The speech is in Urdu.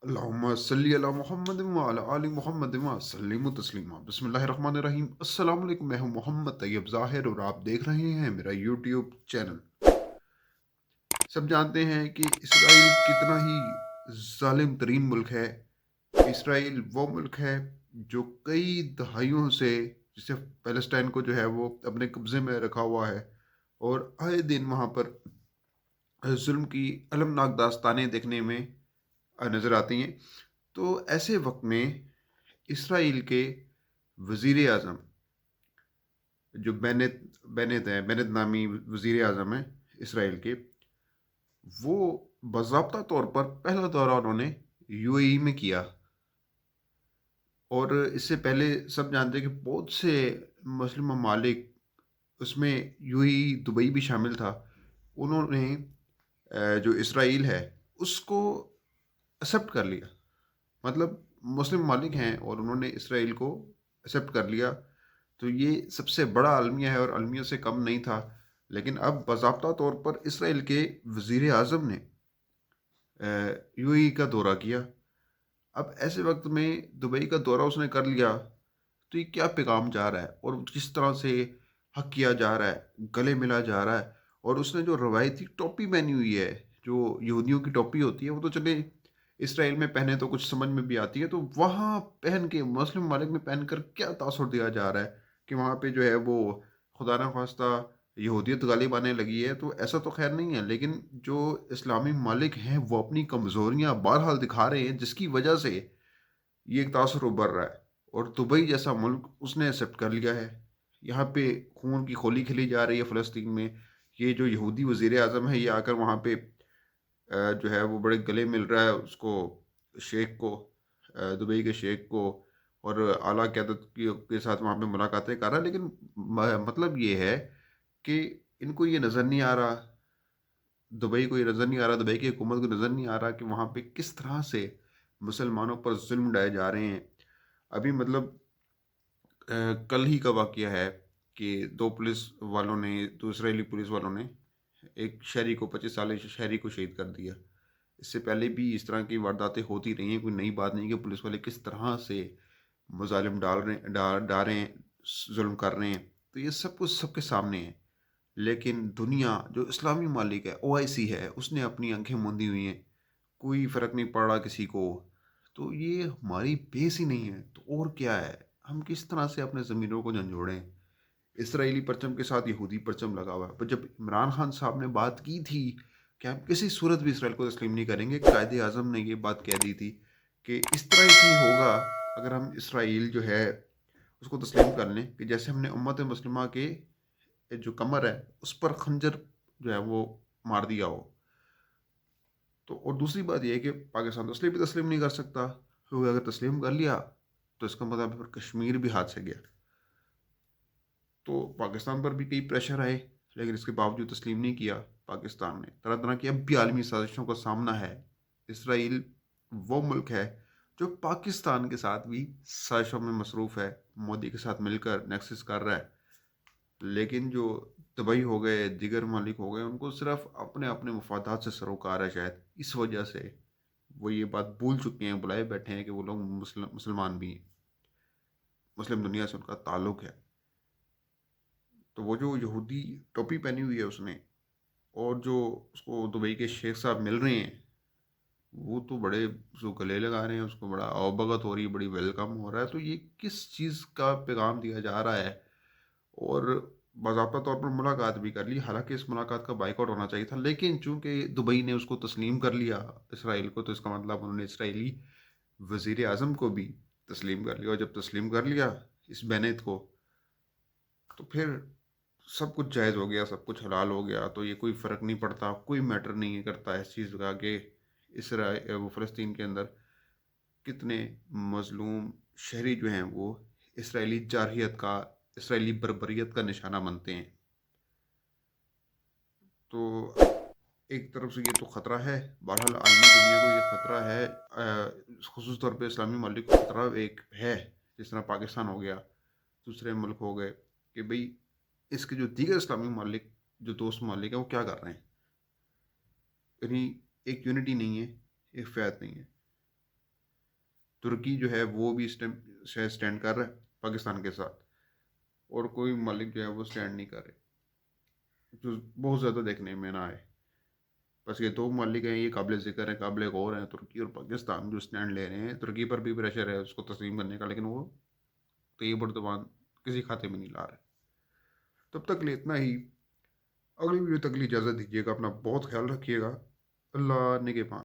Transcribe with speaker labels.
Speaker 1: اللهم صل علی محمد وعلی آل محمد وسلم تسلیما بسم اللہ الرحمن الرحیم السلام علیکم، میں ہوں محمد طیب ظاہر اور آپ دیکھ رہے ہیں میرا یوٹیوب چینل۔ سب جانتے ہیں کہ اسرائیل کتنا ہی ظالم ترین ملک ہے۔ اسرائیل وہ ملک ہے جو کئی دہائیوں سے جسے پیلسٹائن کو جو ہے وہ اپنے قبضے میں رکھا ہوا ہے، اور آئے دن وہاں پر ظلم کی المناک داستانیں دیکھنے میں نظر آتی ہیں۔ تو ایسے وقت میں اسرائیل کے وزیر اعظم جو بینت نامی وزیر اعظم ہیں اسرائیل کے، وہ باضابطہ طور پر پہلا دورہ انہوں نے یو اے ای میں کیا، اور اس سے پہلے سب جانتے ہیں کہ بہت سے مسلم ممالک، اس میں یو اے ای دبئی بھی شامل تھا، انہوں نے جو اسرائیل ہے اس کو ایکسیپٹ کر لیا۔ مطلب مسلم ممالک ہیں اور انہوں نے اسرائیل کو ایکسیپٹ کر لیا، تو یہ سب سے بڑا المیہ ہے اور المیہ سے کم نہیں تھا۔ لیکن اب باضابطہ طور پر اسرائیل کے وزیر اعظم نے یو اے ای کا دورہ کیا۔ اب ایسے وقت میں دبئی کا دورہ اس نے کر لیا، تو یہ کیا پیغام جا رہا ہے اور کس طرح سے حق کیا جا رہا ہے، گلے ملا جا رہا ہے۔ اور اس نے جو روایتی ٹوپی پہنی ہوئی ہے، جو یہودیوں کی ٹوپی ہوتی ہے، وہ تو چلے اسرائیل میں پہنے تو کچھ سمجھ میں بھی آتی ہے، تو وہاں پہن کے مسلم ممالک میں پہن کر کیا تاثر دیا جا رہا ہے کہ وہاں پہ جو ہے وہ خدا نخواستہ یہودیت غالب آنے لگی ہے، تو ایسا تو خیر نہیں ہے۔ لیکن جو اسلامی ممالک ہیں وہ اپنی کمزوریاں بہرحال دکھا رہے ہیں، جس کی وجہ سے یہ ایک تاثر ابھر رہا ہے۔ اور دبئی جیسا ملک اس نے ایکسیپٹ کر لیا ہے، یہاں پہ خون کی کھولی کھیلی جا رہی ہے فلسطین میں۔ یہ جو یہودی وزیر اعظم ہے، یہ آ کر وہاں پہ جو ہے وہ بڑے گلے مل رہا ہے اس کو، شیخ کو، دبئی کے شیخ کو، اور اعلیٰ قیادت کے ساتھ وہاں پہ ملاقاتیں کر رہا ہے۔ لیکن مطلب یہ ہے کہ ان کو یہ نظر نہیں آ رہا، دبئی کو یہ نظر نہیں آ رہا، دبئی کی حکومت کو نظر نہیں آ رہا کہ وہاں پہ کس طرح سے مسلمانوں پر ظلم ڈھائے جا رہے ہیں۔ ابھی مطلب کل ہی کا واقعہ ہے کہ دو اسرائیلی پولیس والوں نے ایک شہری کو، 25 سالے شہری کو شہید کر دیا۔ اس سے پہلے بھی اس طرح کی وارداتیں ہوتی رہی ہیں، کوئی نئی بات نہیں کہ پولیس والے کس طرح سے مظالم ڈال رہے ہیں، ظلم کر رہے ہیں۔ تو یہ سب کچھ سب کے سامنے ہے، لیکن دنیا جو اسلامی ممالک ہے، او آئی سی ہے، اس نے اپنی آنکھیں موندی ہوئی ہیں، کوئی فرق نہیں پڑ رہا کسی کو۔ تو یہ ہماری بیس ہی نہیں ہے تو اور کیا ہے؟ ہم کس طرح سے اپنے ضمیروں کو جھنجھوڑیں؟ اسرائیلی پرچم کے ساتھ یہودی پرچم لگا ہوا ہے، پر جب عمران خان صاحب نے بات کی تھی کہ ہم کسی صورت بھی اسرائیل کو تسلیم نہیں کریں گے، قائد اعظم نے یہ بات کہہ دی تھی کہ اس طرح ہی ہوگا اگر ہم اسرائیل جو ہے اس کو تسلیم کر لیں، کہ جیسے ہم نے امت مسلمہ کے جو کمر ہے اس پر خنجر جو ہے وہ مار دیا ہو۔ تو اور دوسری بات یہ ہے کہ پاکستان تو اس لیے بھی تسلیم نہیں کر سکتا، کیونکہ اگر تسلیم کر لیا تو اس کا مطلب پھر کشمیر بھی ہاتھ سے گیا۔ تو پاکستان پر بھی کئی پریشر آئے، لیکن اس کے باوجود تسلیم نہیں کیا پاکستان نے۔ طرح طرح کی اب بھی عالمی سازشوں کا سامنا ہے۔ اسرائیل وہ ملک ہے جو پاکستان کے ساتھ بھی سازشوں میں مصروف ہے، مودی کے ساتھ مل کر نیکسس کر رہا ہے۔ لیکن جو دبئی ہو گئے، دیگر ممالک ہو گئے، ان کو صرف اپنے اپنے مفادات سے سروکار ہے، شاید اس وجہ سے وہ یہ بات بھول چکے ہیں، بلائے بیٹھے ہیں کہ وہ لوگ مسلمان بھی ہیں، مسلم دنیا سے ان کا تعلق ہے۔ تو وہ جو یہودی ٹوپی پہنی ہوئی ہے اس نے، اور جو اس کو دبئی کے شیخ صاحب مل رہے ہیں، وہ تو بڑے اس کو گلے لگا رہے ہیں، اس کو بڑا آؤ ہو رہی ہے، بڑی ویلکم ہو رہا ہے۔ تو یہ کس چیز کا پیغام دیا جا رہا ہے؟ اور باضابطہ طور پر ملاقات بھی کر لی، حالانکہ اس ملاقات کا بائیکاٹ ہونا چاہیے تھا، لیکن چونکہ دبئی نے اس کو تسلیم کر لیا اسرائیل کو، تو اس کا مطلب انہوں نے اسرائیلی وزیر اعظم کو بھی تسلیم کر لیا، اور جب تسلیم کر لیا اس بینت کو، تو پھر سب کچھ جائز ہو گیا، سب کچھ حلال ہو گیا۔ تو یہ کوئی فرق نہیں پڑتا، کوئی میٹر نہیں کرتا اس چیز کا کہ وہ فلسطین کے اندر کتنے مظلوم شہری جو ہیں وہ اسرائیلی جارحیت کا، اسرائیلی بربریت کا نشانہ بنتے ہیں۔ تو ایک طرف سے یہ تو خطرہ ہے، بہرحال عالمی دنیا کو یہ خطرہ ہے، خصوص طور پہ اسلامی ممالک کو خطرہ ایک ہے، جس طرح پاکستان ہو گیا، دوسرے ملک ہو گئے، کہ بھئی اس کے جو دیگر اسلامی ممالک، جو دوست ممالک ہیں، وہ کیا کر رہے ہیں؟ یعنی ایک یونٹی نہیں ہے، ایک فیض نہیں ہے۔ ترکی جو ہے وہ بھی اس ٹائم شاید اسٹینڈ کر رہا ہے پاکستان کے ساتھ، اور کوئی ممالک جو ہے وہ اسٹینڈ نہیں کر رہے، جو بہت زیادہ دیکھنے میں نہ آئے۔ بس یہ دو ممالک ہیں، یہ قابل ذکر ہیں، قابل غور ہیں، ترکی اور پاکستان، جو اسٹینڈ لے رہے ہیں۔ ترکی پر بھی پریشر ہے اس کو تسلیم کرنے کا، لیکن وہ طیب اردوان کسی کھاتے میں نہیں لا رہے۔ تب تک لیے اتنا ہی، اگلی ویڈیو تک کے لیے اجازت دیجیے گا، اپنا بہت خیال رکھیے گا، اللہ نگہبان۔